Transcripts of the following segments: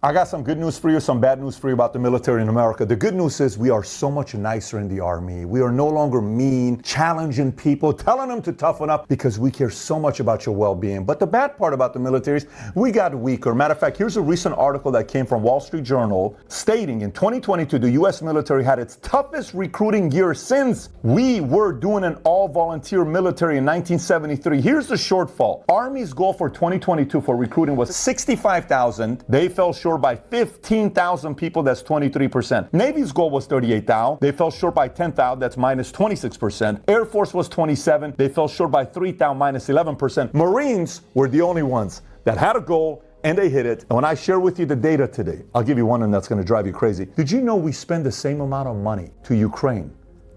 I got some good news for you, some bad news for you about the military in America. The good news is we are so much nicer in the Army. We are no longer mean, challenging people, telling them to toughen up because we care so much about your well-being. But the bad part about the military is we got weaker. Matter of fact, here's a recent article that came from Wall Street Journal stating in 2022, the U.S. military had its toughest recruiting year since we were doing an all-volunteer military in 1973. Here's the shortfall. Army's goal for 2022 for recruiting was 65,000. They fell short by 15,000 people, that's 23%. Navy's goal was 38,000. They fell short by 10,000, that's minus 26%. Air Force was 27. They fell short by 3,000, minus 11%. Marines were the only ones that had a goal and they hit it. And when I share with you the data today, I'll give you one that's going to drive you crazy. Did you know we spend the same amount of money to Ukraine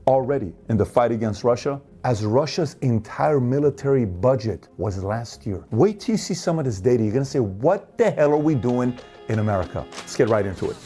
already in the fight against Russia as Russia's entire military budget was last year? Wait till you see some of this data. You're going to say, what the hell are we doing in America? Let's get right into it.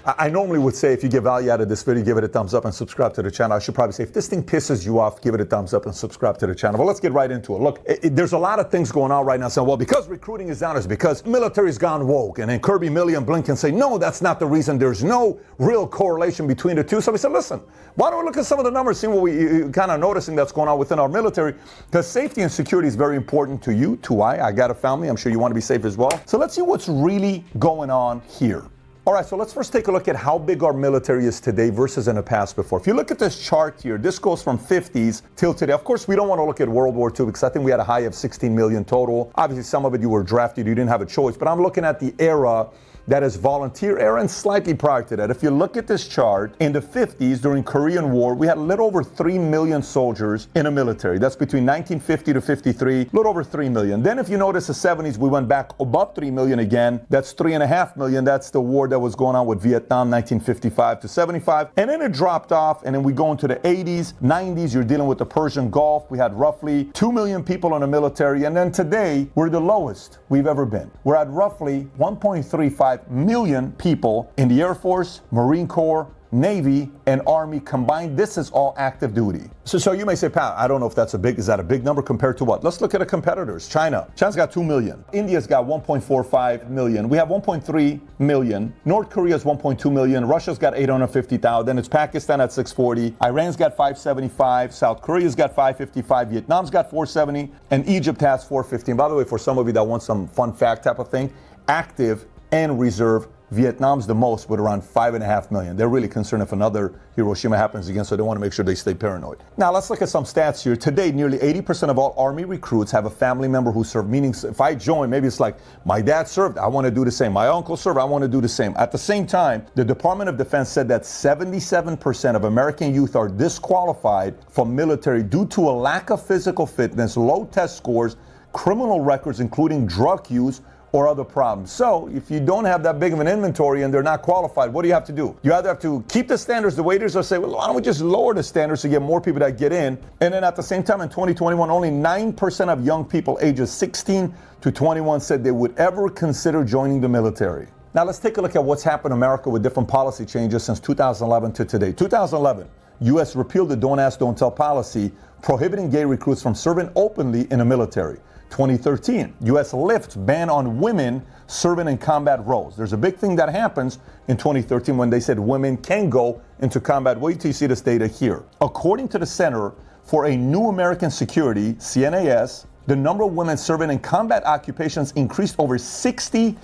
I normally would say if you get value out of this video, give it a thumbs up and subscribe to the channel. I should probably say if this thing pisses you off, give it a thumbs up and subscribe to the channel. But let's get right into it. Look, there's a lot of things going on right now saying, well, because recruiting is down, it's because military's gone woke. And then Kirby, Milley, and Blinken say, no, that's not the reason. There's no real correlation between the two. So we said, listen, why don't we look at some of the numbers, see what we kind of noticing that's going on within our military? Because safety and security is very important to you, to I got a family. I'm sure you want to be safe as well. So let's see what's really going on here. All right, so let's first take a look at how big our military is today versus in the past before. If you look at this chart here, this goes from 50s till today. Of course, we don't want to look at World War II because I think we had a high of 16 million total. Obviously, some of it you were drafted, you didn't have a choice, but I'm looking at the era that is volunteer era and slightly prior to that. If you look at this chart, in the 50s during Korean War, we had a little over 3 million soldiers in the military. That's between 1950 to 53, a little over 3 million. Then if you notice the 70s, we went back above 3 million again. That's 3.5 million. That's the war that was going on with Vietnam, 1955 to 75. And then it dropped off, and then we go into the 80s, 90s, you're dealing with the Persian Gulf. We had roughly 2 million people in the military. And then today, we're the lowest we've ever been. We're at roughly 1.35 million people in the Air Force, Marine Corps, Navy, and Army combined. This is all active duty. So you may say, Pat, I don't know if is that a big number compared to what? Let's look at the competitors. China's got 2 million. India's got 1.45 million. We have 1.3 million. North Korea's 1.2 million. Russia's got 850,000. Then it's Pakistan at 640. Iran's got 575. South Korea's got 555. Vietnam's got 470. And Egypt has 415. By the way, for some of you that want some fun fact type of thing, active and reserve, Vietnam's the most with around 5.5 million. They're really concerned if another Hiroshima happens again, so they want to make sure they stay paranoid. Now let's look at some stats here. Today, nearly 80% of all Army recruits have a family member who served, meaning if I join, maybe it's like, my dad served, I want to do the same. My uncle served, I want to do the same. At the same time, the Department of Defense said that 77% of American youth are disqualified from military due to a lack of physical fitness, low test scores, criminal records, including drug use, or other problems. So if you don't have that big of an inventory and they're not qualified, what do you have to do? You either have to keep the standards the way it is or say, well, why don't we just lower the standards to get more people that get in? And then at the same time in 2021, only 9% of young people ages 16 to 21 said they would ever consider joining the military. Now let's take a look at what's happened in America with different policy changes since 2011 to today. 2011, U.S. repealed the Don't Ask, Don't Tell policy, prohibiting gay recruits from serving openly in the military. 2013, U.S. lifts ban on women serving in combat roles. There's a big thing that happens in 2013 when they said women can go into combat. Wait till you see this data here. According to the Center for a New American Security, CNAS, the number of women serving in combat occupations increased over 60%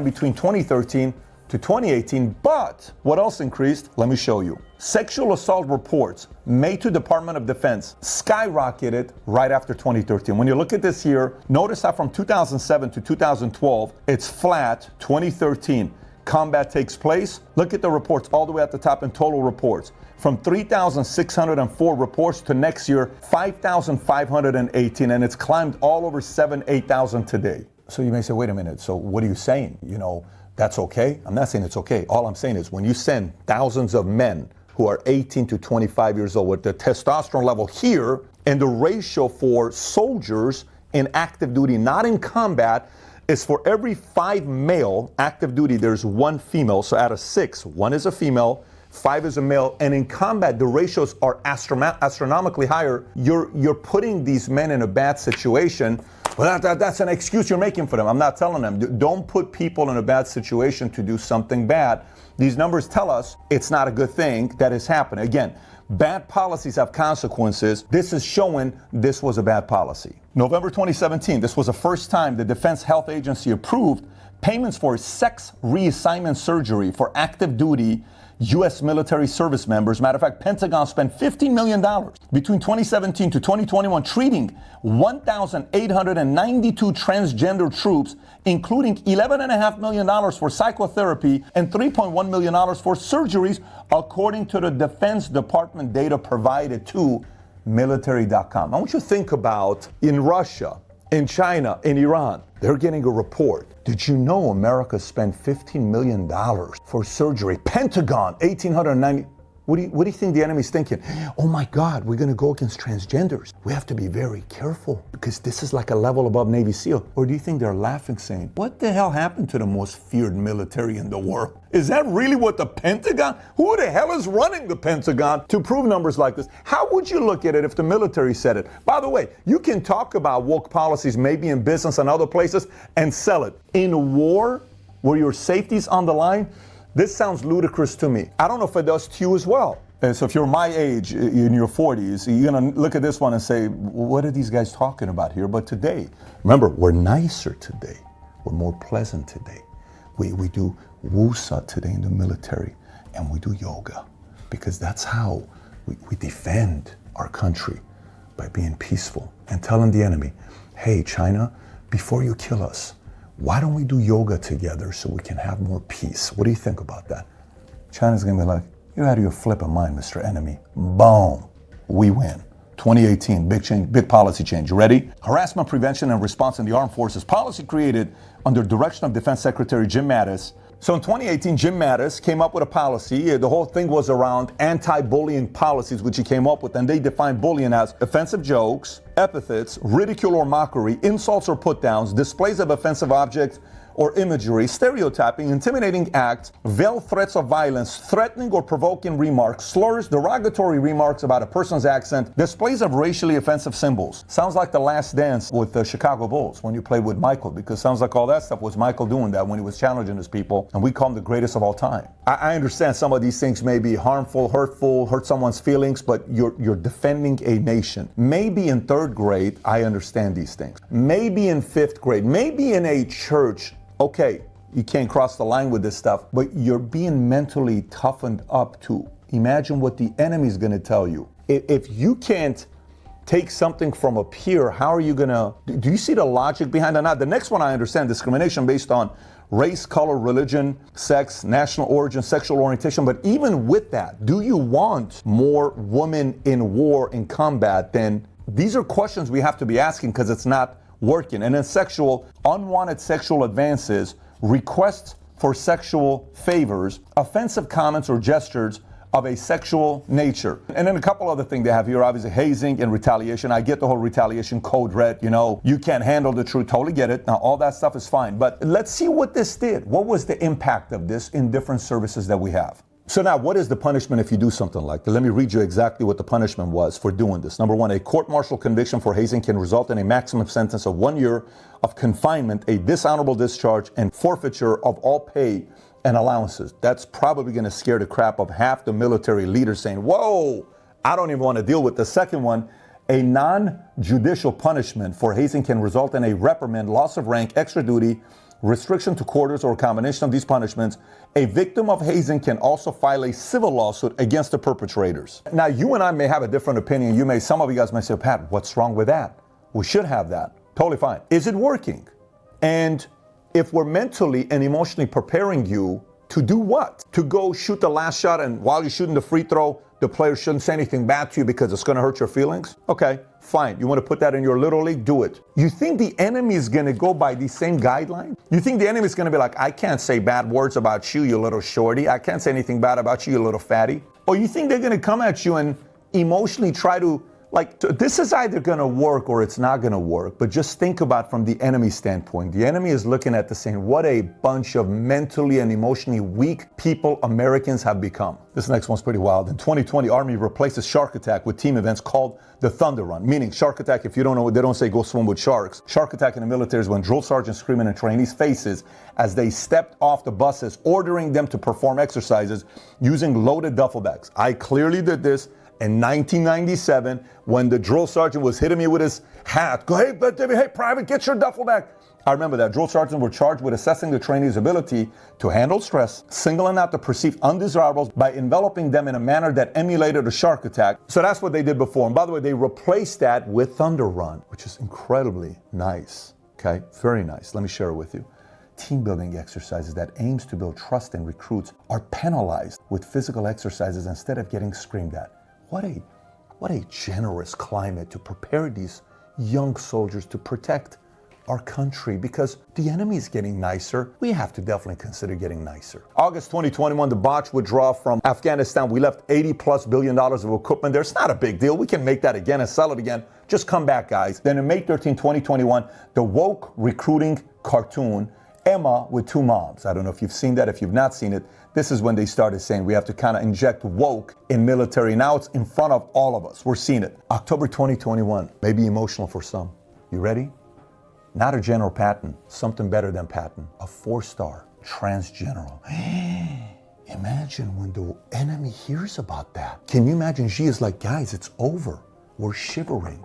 between 2013 to 2018. But what else increased? Let me show you. Sexual assault reports made to Department of Defense skyrocketed right after 2013. When you look at this here, notice how from 2007 to 2012, it's flat. 2013, combat takes place. Look at the reports all the way at the top in total reports. From 3,604 reports to next year, 5,518, and it's climbed all over 8,000 today. So you may say, wait a minute, so what are you saying? That's okay? I'm not saying it's okay. All I'm saying is when you send thousands of men who are 18 to 25 years old with the testosterone level here and the ratio for soldiers in active duty, not in combat, is for every 5 male active duty, there's 1 female. So out of 6, 1 is a female, 5 is a male, and in combat, the ratios are astronomically higher. You're putting these men in a bad situation. Well, that's an excuse you're making for them. I'm not telling them. Don't put people in a bad situation to do something bad. These numbers tell us it's not a good thing that is happening. Again, bad policies have consequences. This is showing this was a bad policy. November 2017, this was the first time the Defense Health Agency approved payments for sex reassignment surgery for active duty U.S. military service members. Matter of fact, Pentagon spent $15 million between 2017 to 2021 treating 1,892 transgender troops, including $11.5 million for psychotherapy and $3.1 million for surgeries, according to the Defense Department data provided to military.com. I want you to think about in Russia, in China, in Iran, they're getting a report. Did you know America spent $15 million for surgery? Pentagon, 1,890. What do you think the enemy's thinking? Oh my God, we're going to go against transgenders. We have to be very careful because this is like a level above Navy SEAL. Or do you think they're laughing, saying, what the hell happened to the most feared military in the world? Is that really what the Pentagon? Who the hell is running the Pentagon to prove numbers like this? How would you look at it if the military said it? By the way, you can talk about woke policies maybe in business and other places and sell it. In war, where your safety's on the line, this sounds ludicrous to me. I don't know if it does to you as well. So if you're my age, in your 40s, you're going to look at this one and say, what are these guys talking about here? But today, remember, we're nicer today. We're more pleasant today. We do wusa today in the military, and we do yoga, because that's how we defend our country, by being peaceful and telling the enemy, hey, China, before you kill us, why don't we do yoga together so we can have more peace? What do you think about that? China's going to be like, you're out of your flipping mind, Mr. Enemy. Boom. We win. 2018, big change, big policy change. You ready? Harassment prevention and response in the armed forces. Policy created under direction of Defense Secretary Jim Mattis. So in 2018, Jim Mattis came up with a policy. The whole thing was around anti-bullying policies, which he came up with. And they defined bullying as offensive jokes, epithets, ridicule or mockery, insults or put-downs, displays of offensive objects or imagery, stereotyping, intimidating acts, veiled threats of violence, threatening or provoking remarks, slurs, derogatory remarks about a person's accent, displays of racially offensive symbols. Sounds like The Last Dance with the Chicago Bulls when you played with Michael, because sounds like all that stuff was Michael doing that when he was challenging his people, and we call him the greatest of all time. I understand some of these things may be harmful, hurtful, hurt someone's feelings, but you're defending a nation. Maybe in 3rd grade, I understand these things. Maybe in 5th grade, maybe in a church, okay, you can't cross the line with this stuff, but you're being mentally toughened up to imagine what the enemy's going to tell you. If you can't take something from a peer, how are you going to, do you see the logic behind that? Now, the next one I understand, discrimination based on race, color, religion, sex, national origin, sexual orientation. But even with that, do you want more women in war, in combat? Then these are questions we have to be asking, because it's not working. And then unwanted sexual advances, requests for sexual favors, offensive comments or gestures of a sexual nature. And then a couple other things they have here, obviously hazing and retaliation. I get the whole retaliation code red, you can't handle the truth, totally get it. Now all that stuff is fine, but let's see what this did. What was the impact of this in different services that we have? So now, what is the punishment if you do something like that? Let me read you exactly what the punishment was for doing this. Number 1, a court-martial conviction for hazing can result in a maximum sentence of 1 year of confinement, a dishonorable discharge, and forfeiture of all pay and allowances. That's probably going to scare the crap of half the military leaders, saying, whoa, I don't even want to deal with the second one. A non-judicial punishment for hazing can result in a reprimand, loss of rank, extra duty, restriction to quarters, or a combination of these punishments. A victim of hazing can also file a civil lawsuit against the perpetrators. Now, you and I may have a different opinion. Some of you guys may say, Pat, what's wrong with that? We should have that. Totally fine. Is it working? And if we're mentally and emotionally preparing you to do what? To go shoot the last shot, and while you're shooting the free throw, the player shouldn't say anything bad to you because it's going to hurt your feelings? Okay, fine. You want to put that in your little league? Do it. You think the enemy is going to go by these same guidelines? You think the enemy is going to be like, I can't say bad words about you, you little shorty. I can't say anything bad about you, you little fatty? Or you think they're going to come at you and emotionally try to Like, this is either going to work or it's not going to work, but just think about from the enemy standpoint. The enemy is looking at this saying, what a bunch of mentally and emotionally weak people Americans have become. This next one's pretty wild. In 2020, Army replaces Shark Attack with team events called the Thunder Run, meaning Shark Attack, if you don't know, they don't say go swim with sharks. Shark Attack in the military is when drill sergeants screaming in trainees' faces as they stepped off the buses, ordering them to perform exercises using loaded duffel bags. I clearly did this in 1997 when the drill sergeant was hitting me with his hat. Go, hey, private, get your duffel bag. I remember that. Drill sergeants were charged with assessing the trainee's ability to handle stress, singling out the perceived undesirables by enveloping them in a manner that emulated a shark attack. So that's what they did before. And by the way, they replaced that with Thunder Run, which is incredibly nice. Okay, very nice. Let me share it with you. Team building exercises that aims to build trust in recruits are penalized with physical exercises instead of getting screamed at. What a generous climate to prepare these young soldiers to protect our country, because the enemy is getting nicer. We have to definitely consider getting nicer. August 2021, the botched withdrawal from Afghanistan. We left $80+ billion of equipment there. It's not a big deal. We can make that again and sell it again. Just come back, guys. Then in May 13, 2021, the woke recruiting cartoon, Emma with two moms. I don't know if you've seen that. If you've not seen it, this is when they started saying we have to kind of inject woke in military. Now it's in front of all of us. We're seeing it. October 2021, maybe emotional for some. You ready? Not a General Patton, something better than Patton. A 4-star trans general. Imagine when the enemy hears about that. Can you imagine? She is like, guys, it's over. We're shivering.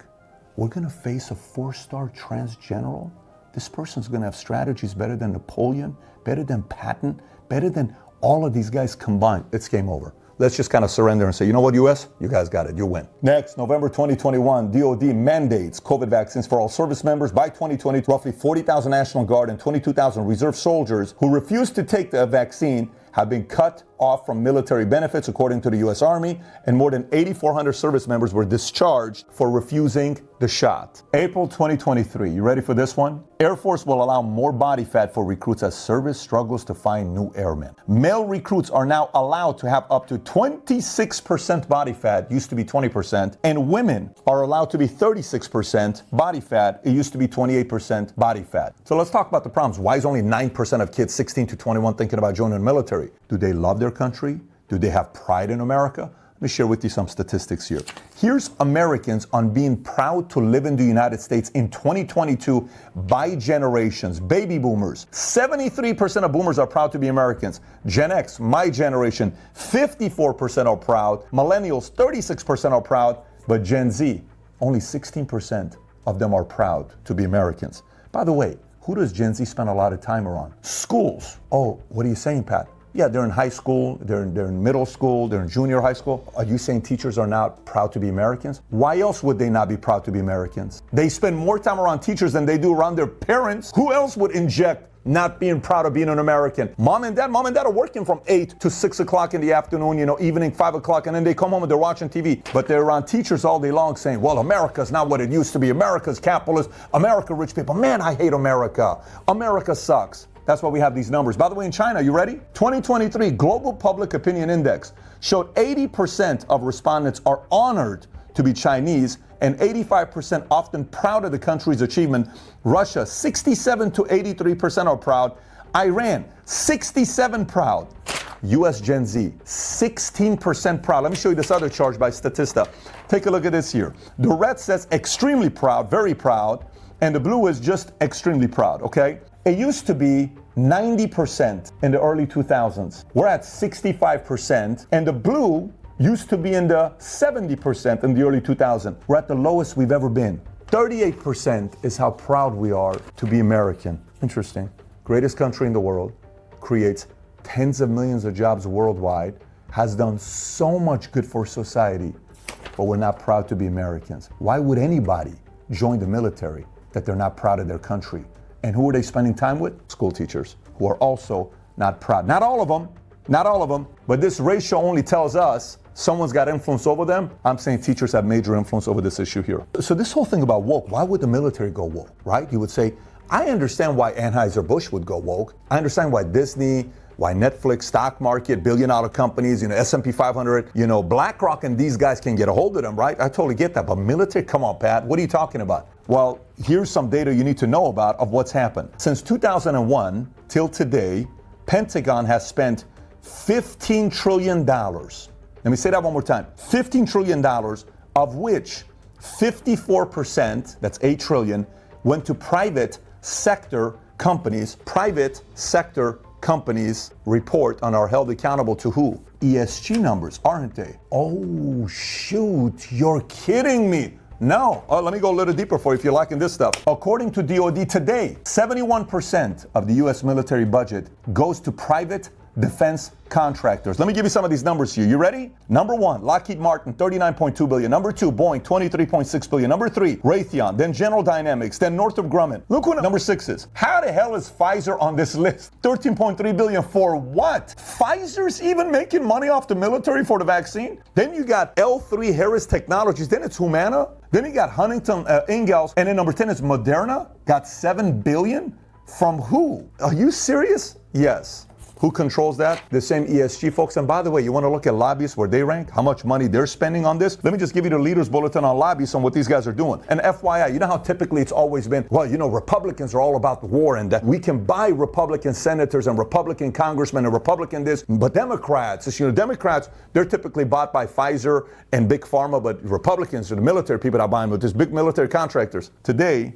We're going to face a 4-star trans general? This person's going to have strategies better than Napoleon, better than Patton, better than all of these guys combined. It's game over. Let's just kind of surrender and say, you know what, US? You guys got it. You win. Next, November 2021, DOD mandates COVID vaccines for all service members. By 2020, roughly 40,000 National Guard and 22,000 Reserve soldiers who refused to take the vaccine have been cut off from military benefits, according to the U.S. Army, and more than 8,400 service members were discharged for refusing the shot. April 2023, you ready for this one? Air Force will allow more body fat for recruits as service struggles to find new airmen. Male recruits are now allowed to have up to 26% body fat, used to be 20%, and women are allowed to be 36% body fat, it used to be 28% body fat. So let's talk about the problems. Why is only 9% of kids 16 to 21 thinking about joining the military? Do they love their country? Do they have pride in America? Let me share with you some statistics here. Here's Americans on being proud to live in the United States in 2022 by generations. Baby boomers, 73% of boomers are proud to be Americans. Gen X, my generation, 54% are proud. Millennials, 36% are proud. But Gen Z, only 16% of them are proud to be Americans. By the way, who does Gen Z spend a lot of time around? Schools. Oh, what are you saying, Pat? Yeah, they're in high school, they're in middle school, they're in junior high school. Are you saying teachers are not proud to be Americans? Why else would they not be proud to be Americans? They spend more time around teachers than they do around their parents. Who else would inject not being proud of being an American? Mom and dad are working from 8 to 6 o'clock in the afternoon, evening 5 o'clock, and then they come home and they're watching TV. But they're around teachers all day long saying, well, America's not what it used to be. America's capitalist. America rich people. Man, I hate America. America sucks. That's why we have these numbers. By the way, in China, you ready? 2023 Global Public Opinion Index showed 80% of respondents are honored to be Chinese and 85% often proud of the country's achievement. Russia, 67 to 83% are proud. Iran, 67 proud. US Gen Z, 16% proud. Let me show you this other chart by Statista. Take a look at this here. The red says extremely proud, very proud, and the blue is just extremely proud, okay? It used to be 90% in the early 2000s. We're at 65%, and the blue used to be in the 70% in the early 2000s. We're at the lowest we've ever been. 38% is how proud we are to be American. Interesting. Greatest country in the world, creates tens of millions of jobs worldwide, has done so much good for society, but we're not proud to be Americans. Why would anybody join the military that they're not proud of their country? And who are they spending time with? School teachers, who are also not proud. Not all of them, but this ratio only tells us someone's got influence over them. I'm saying teachers have major influence over this issue here. So this whole thing about woke, why would the military go woke, right? You would say, I understand why Anheuser-Busch would go woke. I understand why Disney, why Netflix, stock market, billion-dollar companies, S&P 500, BlackRock and these guys can get a hold of them, right? I totally get that. But military, come on, Pat, what are you talking about? Well, here's some data you need to know about of what's happened. Since 2001 till today, Pentagon has spent $15 trillion. Let me say that one more time. $15 trillion, of which 54%, that's 8 trillion, went to private sector companies. Private sector companies report and are held accountable to who? ESG numbers, aren't they? Oh, shoot, you're kidding me. No. Let me go a little deeper for you if you're liking this stuff. According to DOD today, 71% of the U.S. military budget goes to private defense contractors. Let me give you some of these numbers here. You ready? Number one, Lockheed Martin, $39.2 billion. Number two, Boeing, $23.6 billion. Number three, Raytheon, then General Dynamics, then Northrop Grumman. Look what number six is. How the hell is Pfizer on this list? $13.3 billion for what? Pfizer's even making money off the military for the vaccine? Then you got L3 Harris Technologies, then it's Humana, then you got Huntington Ingalls, and then number 10 is Moderna, got $7 billion? From who? Are you serious? Yes. Who controls that? The same ESG folks. And by the way, you want to look at lobbyists, where they rank, how much money they're spending on this? Let me just give you the leaders bulletin on lobbyists on what these guys are doing. And FYI, you know how typically it's always been, well, Republicans are all about the war and that we can buy Republican senators and Republican congressmen and Republican this, but Democrats, Democrats, they're typically bought by Pfizer and Big Pharma, but Republicans are the military people that buy them with these big military contractors. Today,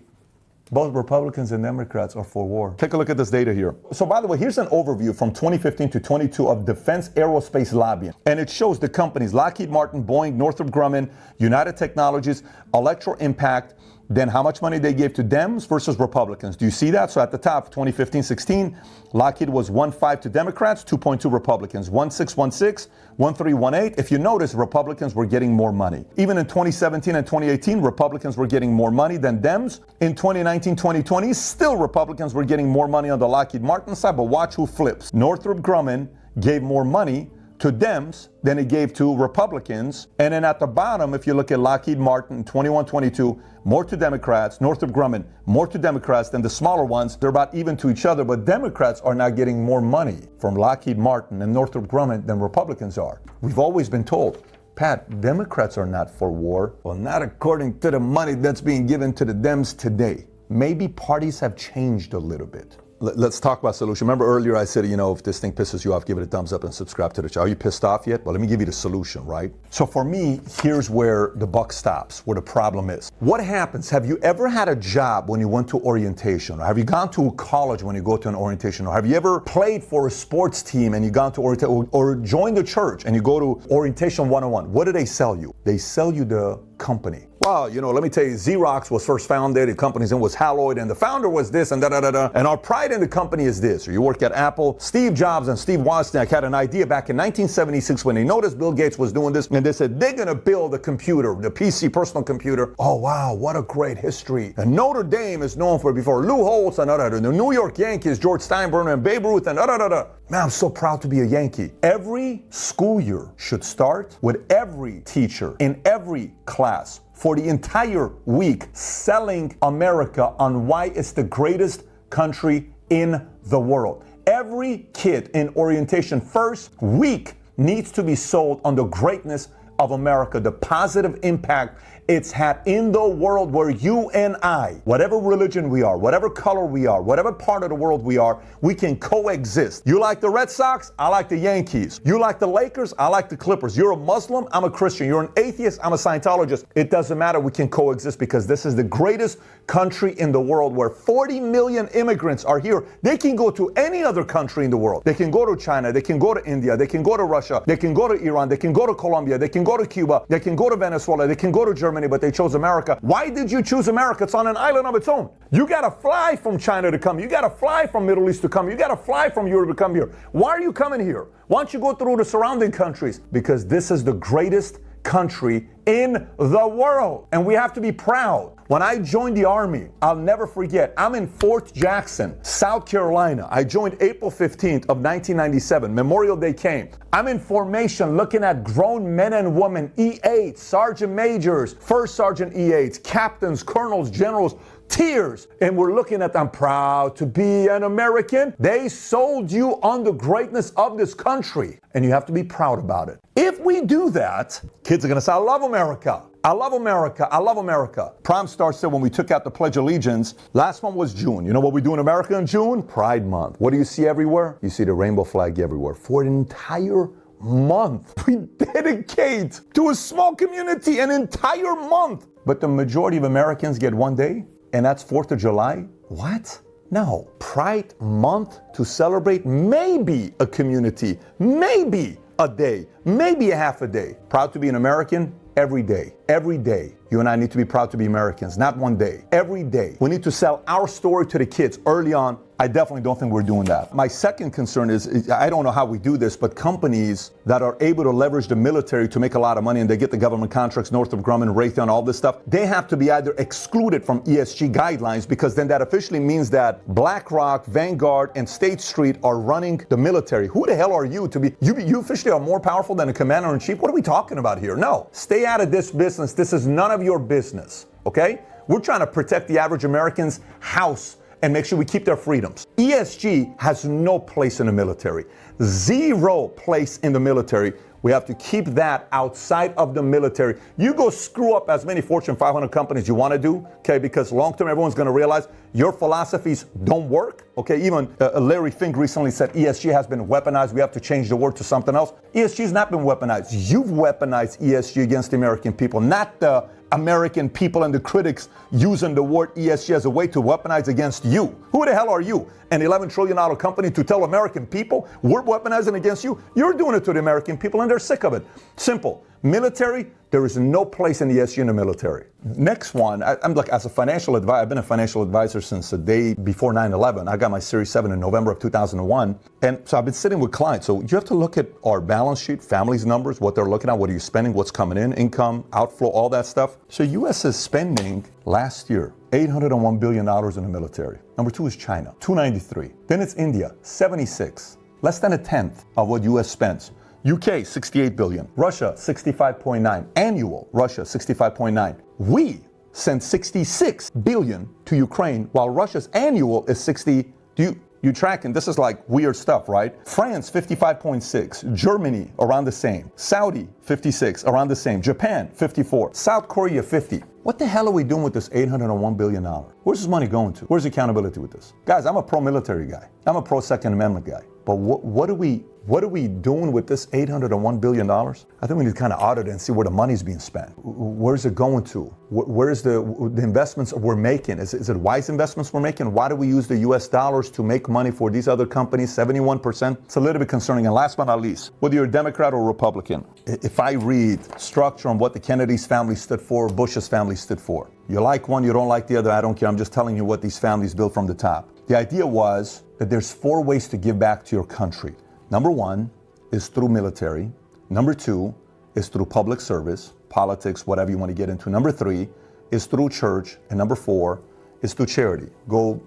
both Republicans and Democrats are for war. Take a look at this data here. So by the way, here's an overview from 2015 to 22 of defense aerospace lobbying. And it shows the companies Lockheed Martin, Boeing, Northrop Grumman, United Technologies, Electro Impact, then how much money they gave to Dems versus Republicans. Do you see that? So at the top, 2015-16, Lockheed was 1.5 to Democrats, 2.2 Republicans, 1.616, 1.318. If you notice, Republicans were getting more money. Even in 2017 and 2018, Republicans were getting more money than Dems. In 2019-2020, still Republicans were getting more money on the Lockheed Martin side, but watch who flips. Northrop Grumman gave more money to Dems than it gave to Republicans. And then at the bottom, if you look at Lockheed Martin, 21-22, more to Democrats, Northrop Grumman, more to Democrats than the smaller ones. They're about even to each other, but Democrats are now getting more money from Lockheed Martin and Northrop Grumman than Republicans are. We've always been told, Pat, Democrats are not for war. Well, not according to the money that's being given to the Dems today. Maybe parties have changed a little bit. Let's talk about solution. Remember earlier I said, if this thing pisses you off, give it a thumbs up and subscribe to the channel. Are you pissed off yet? Well, let me give you the solution, right? So for me, here's where the buck stops, where the problem is. What happens? Have you ever had a job when you went to orientation? Or have you gone to college when you go to an orientation? Or have you ever played for a sports team and you gone to orientation, or joined the church and you go to orientation 101? What do they sell you? They sell you the company. Well, let me tell you, Xerox was first founded, the company's name was Haloid, and the founder was this, and da-da-da-da. And our pride in the company is this. Or you work at Apple. Steve Jobs and Steve Wozniak had an idea back in 1976 when they noticed Bill Gates was doing this, and they said, they're going to build a computer, the PC, personal computer. Oh, wow, what a great history. And Notre Dame is known for before Lou Holtz and da-da-da. The New York Yankees, George Steinbrenner and Babe Ruth and da-da-da-da. Man, I'm so proud to be a Yankee. Every school year should start with every teacher in every class for the entire week selling America on why it's the greatest country in the world. Every kid in orientation first week needs to be sold on the greatness of America, the positive impact it's had in the world where you and I, whatever religion we are, whatever color we are, whatever part of the world we are, we can coexist. You like the Red Sox? I like the Yankees. You like the Lakers? I like the Clippers. You're a Muslim? I'm a Christian. You're an atheist? I'm a Scientologist. It doesn't matter. We can coexist because this is the greatest country in the world where 40 million immigrants are here. They can go to any other country in the world. They can go to China. They can go to India. They can go to Russia. They can go to Iran. They can go to Colombia. They can go to Cuba. They can go to Venezuela. They can go to Germany, but they chose America. Why did you choose America? It's on an island of its own. You got to fly from China to come. You got to fly from Middle East to come. You got to fly from Europe to come here. Why are you coming here? Why don't you go through the surrounding countries? Because this is the greatest country in the world. And we have to be proud. When I joined the Army, I'll never forget, I'm in Fort Jackson, South Carolina. I joined April 15th of 1997. Memorial Day came. I'm in formation looking at grown men and women, E8s, sergeant majors, first sergeant E8s, captains, colonels, generals, tears. And we're looking at, I'm proud to be an American. They sold you on the greatness of this country, and you have to be proud about it. If we do that, kids are going to say, I love America. I love America. I love America. Prom Star said when we took out the Pledge of Allegiance, last one was June. You know what we do in America in June? Pride Month. What do you see everywhere? You see the rainbow flag everywhere. For an entire month, we dedicate to a small community an entire month. But the majority of Americans get one day, and that's 4th of July. What? No. Pride Month to celebrate maybe a community, maybe a day, maybe a half a day. Proud to be an American? Every day. Every day. You and I need to be proud to be Americans, not one day. Every day. We need to sell our story to the kids early on. I definitely don't think we're doing that. My second concern is, I don't know how we do this, but companies that are able to leverage the military to make a lot of money and they get the government contracts, Northrop Grumman, Raytheon, all this stuff, they have to be either excluded from ESG guidelines, because then that officially means that BlackRock, Vanguard, and State Street are running the military. Who the hell are you to be? You officially are more powerful than a commander-in-chief? What are we talking about here? No. Stay out of this business. This is none of your business, okay? We're trying to protect the average American's house and make sure we keep their freedoms. ESG has no place in the military. Zero place in the military. We have to keep that outside of the military. You go screw up as many Fortune 500 companies you want to do, okay, because long-term everyone's going to realize your philosophies don't work, okay? Even Larry Fink recently said ESG has been weaponized. We have to change the word to something else. ESG has not been weaponized. You've weaponized ESG against the American people, not the American people and the critics using the word ESG as a way to weaponize against you. Who the hell are you? An $11 trillion company to tell American people we're weaponizing against you? You're doing it to the American people and they're sick of it. Simple. Military, there is no place in ESG in the military. Next one, I'm like, as a financial advisor, I've been a financial advisor since the day before 9/11. I got my Series 7 in November of 2001. And so I've been sitting with clients. So you have to look at our balance sheet, family's numbers, what they're looking at, what are you spending, what's coming in, income, outflow, all that stuff. So U.S. is spending last year $801 billion in the military. Number two is China, 293. Then it's India, 76. Less than a tenth of what U.S. spends. UK, 68 billion. Russia, 65.9. Annual, Russia, 65.9. We send 66 billion to Ukraine, while Russia's annual is 60. You tracking? This is like weird stuff, right? France, 55.6. Germany, around the same. Saudi, 56, around the same. Japan, 54. South Korea, 50. What the hell are we doing with this $801 billion? Where's this money going to? Where's accountability with this? Guys, I'm a pro-military guy. I'm a pro-Second Amendment guy. But what are we doing with this $801 billion? I think we need to kind of audit it and see where the money's being spent. Where's it going to? Where's the investments we're making? Is it wise investments we're making? Why do we use the US dollars to make money for these other companies, 71%? It's a little bit concerning. And last but not least, whether you're a Democrat or Republican, if I read structure on what the Kennedy's family stood for, Bush's family stood for, you like one, you don't like the other, I don't care. I'm just telling you what these families built from the top. The idea was that there's 4 ways to give back to your country. Number 1 is through military. Number 2 is through public service, politics, whatever you want to get into. Number 3 is through church. And number 4 is through charity. Go,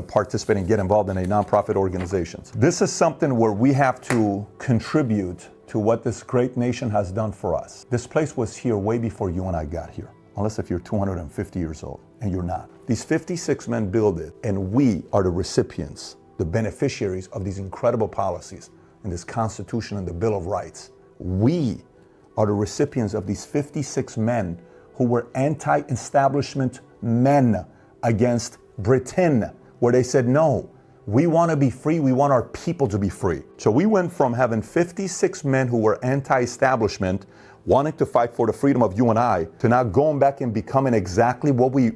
participate and get involved in a nonprofit organizations. This is something where we have to contribute to what this great nation has done for us. This place was here way before you and I got here, unless if you're 250 years old, and you're not. These 56 men built it, and we are the recipients, the beneficiaries of these incredible policies in this Constitution and the Bill of Rights. We are the recipients of these 56 men who were anti-establishment men against Britain, where they said, no, we want to be free, we want our people to be free. So we went from having 56 men who were anti-establishment, wanting to fight for the freedom of you and I, to now going back and becoming exactly what we...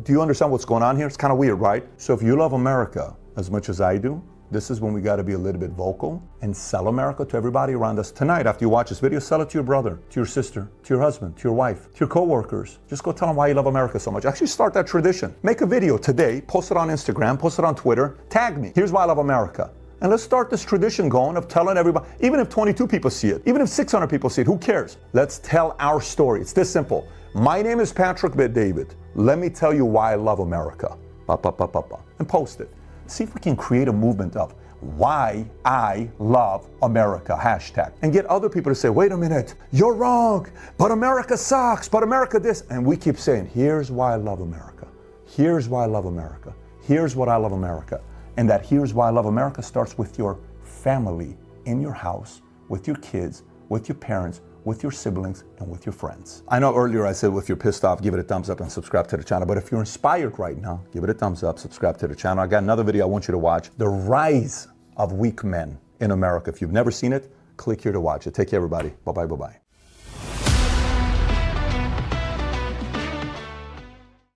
Do you understand what's going on here? It's kind of weird, right? So if you love America as much as I do, this is when we got to be a little bit vocal and sell America to everybody around us. Tonight, after you watch this video, sell it to your brother, to your sister, to your husband, to your wife, to your coworkers. Just go tell them why you love America so much. Actually start that tradition. Make a video today, post it on Instagram, post it on Twitter, tag me. Here's why I love America. And let's start this tradition going of telling everybody, even if 22 people see it, even if 600 people see it, who cares? Let's tell our story. It's this simple. My name is Patrick Bet-David. Let me tell you why I love America. And post it. See if we can create a movement of why I love America, hashtag. And get other people to say, wait a minute, you're wrong, but America sucks, but America this. And we keep saying, here's why I love America. Here's why I love America. Here's what I love America. And that here's why I love America starts with your family, in your house, with your kids, with your parents, with your siblings, and with your friends. I know earlier I said if you're pissed off, give it a thumbs up and subscribe to the channel. But if you're inspired right now, give it a thumbs up, subscribe to the channel. I got another video I want you to watch. The rise of weak men in America. If you've never seen it, click here to watch it. Take care, everybody. Bye-bye, bye-bye.